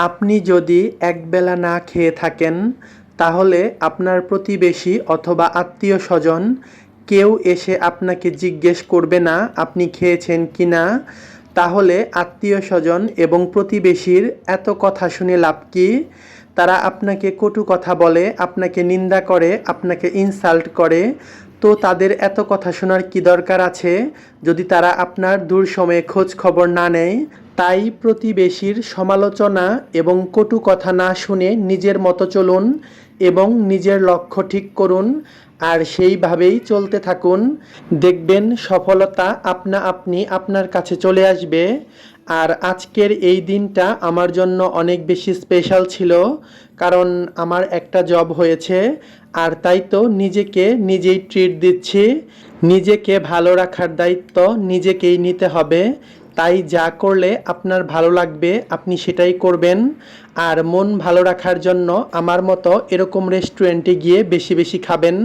আপনি যদি একবেলা না খেয়ে থাকেন, তাহলে আপনার প্রতিবেশী অথবা আত্মীয়স্বজন কেউ এসে আপনাকে জিজ্ঞেস করবে না আপনি খেয়েছেন কি না। তাহলে আত্মীয়স্বজন এবং প্রতিবেশীর এত কথা শুনে লাভ কি? তারা আপনাকে কটু কথা বলে, আপনাকে নিন্দা করে, আপনাকে ইনসাল্ট করে। তো তাদের এত কথা শোনার কি দরকার আছে যদি তারা আপনার দূর সময়ে খোঁজ খবর না নেয়? তাই প্রতিবেশীর সমালোচনা এবং কটু কথা না শুনে নিজের মতো চলুন এবং নিজের লক্ষ্য ঠিক করুন আর সেইভাবেই চলতে থাকুন। দেখবেন সফলতা আপনা আপনি আপনার কাছে চলে আসবে। আর আজকের এই দিনটা আমার জন্য অনেক বেশি স্পেশাল ছিল, কারণ আমার একটা জব হয়েছে। আর তাই তো নিজেকে নিজেই ট্রিট দিচ্ছি। নিজেকে ভালো রাখার দায়িত্ব নিজেকেই নিতে হবে। তাই যা করলে আপনার ভালো লাগবে আপনি সেটাই করবেন। আর মন ভালো রাখার জন্য আমার মতো এরকম রেস্টুরেন্টে গিয়ে বেশি বেশি খাবেন।